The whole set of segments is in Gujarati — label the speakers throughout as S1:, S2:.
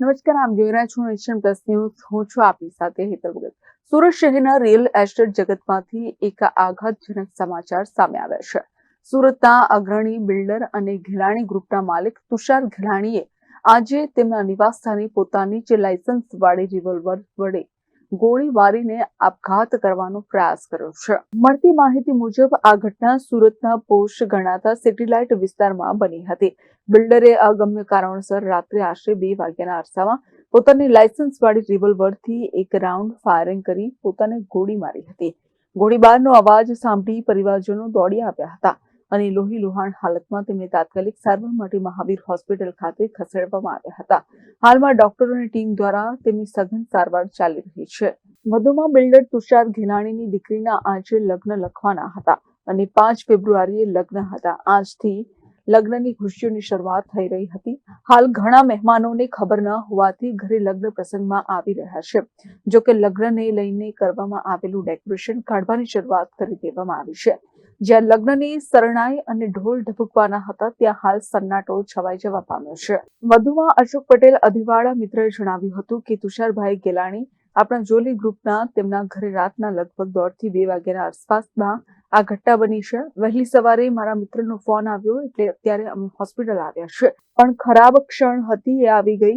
S1: નમસ્કાર, આપ જોઈ રહ્યા છો નેશન પ્લસ ન્યૂઝ. હું છું આપની સાથે હેતલ ભગત. સુરત શહેરના રિયલ એસ્ટેટ જગતમાંથી એક આઘાતજનક સમાચાર સામે આવ્યા છે. સુરતના અગ્રણી બિલ્ડર અને ઘેલાણી ગ્રુપના માલિક તુષાર ઘેલાણીએ આજે તેમના નિવાસસ્થાને પોતાની જ લાયસન્સ વાળી રિવોલ્વર વડે ગોળી મારીને આપઘાત કરવાનો પ્રયાસ કર્યો છે. મળતી માહિતી મુજબ આ ઘટના સુરતના પોશ ગણાતા સિટીલાઇટ વિસ્તારમાં બની હતી. બિલ્ડરે અગમ્ય કારણોસર રાત્રે આશરે 2 વાગ્યાના અરસામાં પોતાની લાયસન્સ વાળી રિવોલ્વરથી એક રાઉન્ડ ફાયરિંગ કરી પોતાને ગોળી મારી હતી. ગોળીબારનો અવાજ સાંભળી પરિવારજનો દોડી આવ્યા હતા અને લોહીલુહાણ હાલતમાં તેમને તાત્કાલિક સારવાર માટે મહાવીર હોસ્પિટલ ખાતે ખસેડવામાં આવ્યા હતા. હાલમાં ડોક્ટરોની ટીમ દ્વારા તેમની સઘન સારવાર ચાલી રહી છે. વધુમાં બિલ્ડર તુષાર ઘેલાણીની દીકરીના આજે લગ્ન લખવાના હતા અને 5 ફેબ્રુઆરીએ લગ્ન હતા. આજથી લગ્નની ખુશીઓની શરૂઆત થઈ રહી હતી. હાલ ઘણા મહેમાનોને ખબર ન હોવાથી ઘરે લગ્ન પ્રસંગમાં આવી રહ્યા છે. જોકે લગ્નને લઈને કરવામાં આવેલું ડેકોરેશન કાઢવાની શરૂઆત કરી દેવામાં આવી છે. જ્યાં લગ્નની શરણાઈ અને ઢોલ ઢબુકવાના હતા ત્યાં હાલ સન્નાટો છવાઈ જવા પામ્યો છે. વધુમાં અશોક પટેલ અધિવાળા મિત્રએ જણાવ્યું હતું કે તુષારભાઈ ગેલાણી આપણા જોલી ગ્રુપના તેમના ઘરે રાતના લગભગ 1:30 થી 2 વાગ્યાના આસપાસમાં આ ઘટના બની છે. વહેલી સવારે મારા મિત્રનો ફોન આવ્યો એટલે અત્યારે અમે હોસ્પિટલ આવ્યા છે. પણ ખરાબ ક્ષણ હતી એ આવી ગઈ.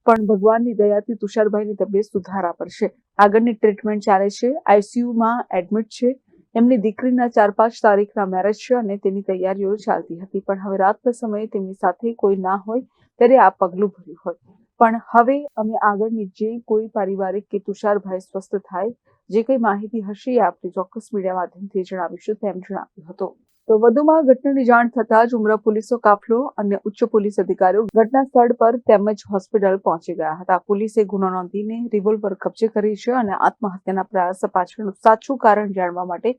S1: પણ ભગવાનની દયાથી તુષારભાઈની તબિયત સુધારા પર છે. આગળની ટ્રીટમેન્ટ ચાલે છે. આઈસીયુમાં એડમિટ છે. એમની દીકરીના 4-5 તારીખના મેરેજ છે અને તેની તૈયારીઓ ચાલતી હતી. પણ હવે રાતના સમયે તેમની સાથે કોઈ ના હોય ત્યારે આ પગલું ભર્યું હોય. પણ હવે અમે આગળની જે કોઈ પારિવારિક કે તુષારભાઈ સ્વસ્થ થાય જે કંઈ માહિતી હશે એ આપણે ચોક્કસ મીડિયા માધ્યમથી જણાવીશું તેમ જણાવ્યું હતું. તો વધુમાં ઘટનાની જાણ થતાં જ ઉમરા પોલીસનો કાફલો અને ઉચ્ચ પોલીસ અધિકારીઓ ઘટના સ્થળ પર તેમજ હોસ્પિટલ પહોંચી ગયા હતા. પોલીસે ગુનો નોંધીને રિવોલ્વર કબજે કરી છે અને આત્મહત્યાના પ્રયાસ પાછળનું સાચું કારણ જાણવા માટે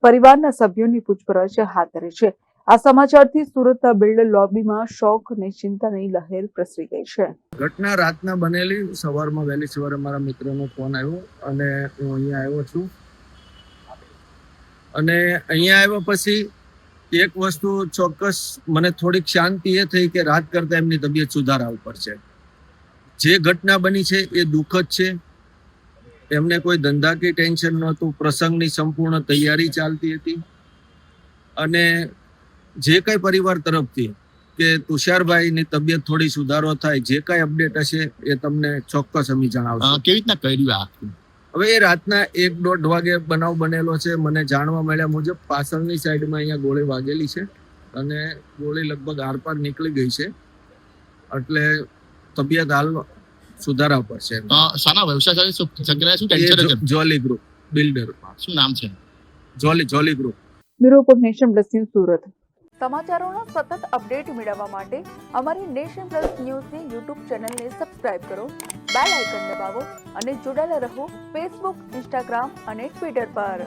S1: પરિવારના સભ્યોની પૂછપરછ હાથ ધરી છે. આ સમાચારથી સુરતના બિલ્ડર લોબીમાં શોક અને ચિંતાની લહેર પ્રસરી ગઈ છે.
S2: ઘટના રાતના બનેલી. સવારમાં વહેલી સવારે મારા મિત્રનો ફોન આવ્યો અને હું અહીંયા આવ્યો છું. અને અહીંયા આવ્યા પછી એક વસ્તુ ચોક્કસ મને થોડીક શાંતિ એ થઈ કે રાત કરતા એમની તબિયત સુધારા ઉપર છે. જે ઘટના બની છે એ દુઃખદ છે. એમને કોઈ ધંધાકીય ટેન્શન નહોતું. પ્રસંગની સંપૂર્ણ તૈયારી ચાલતી હતી અને જે કઈ પરિવાર તરફથી કે તુષારભાઈની તબિયત થોડી સુધારો થાય જે કઈ અપડેટ હશે એ તમને ચોક્કસ અમે જણાવશું.
S3: કેવી રીતના કર્યું આ?
S2: હવે એ રાતના 1-1:30 વાગે બનાવ બનેલો છે. મને જાણવા મળ્યા મુજબ પાછળની સાઈડમાં અહીંયા ગોળી વાગેલી છે અને ગોળી લગભગ આરપાર નીકળી ગઈ છે. એટલે તબિયત હાલ સુધારા પર છે.
S3: શાના વ્યવસાય સાથે શું ટેન્શન?
S2: જોલી ગ્રુપ બિલ્ડર.
S3: શું નામ છે?
S2: Jolly group.
S1: Bureau of Nation Plus news Surat. સમાચારોના સતત અપડેટ મેળવવા માટે અમારી નેશન પ્લસ ન્યૂઝની યુટ્યુબ ચેનલને સબસ્ક્રાઇબ કરો, બેલ આઇકન દબાવો અને જોડાયેલા રહો ફેસબુક, ઇન્સ્ટાગ્રામ અને ટ્વિટર પર.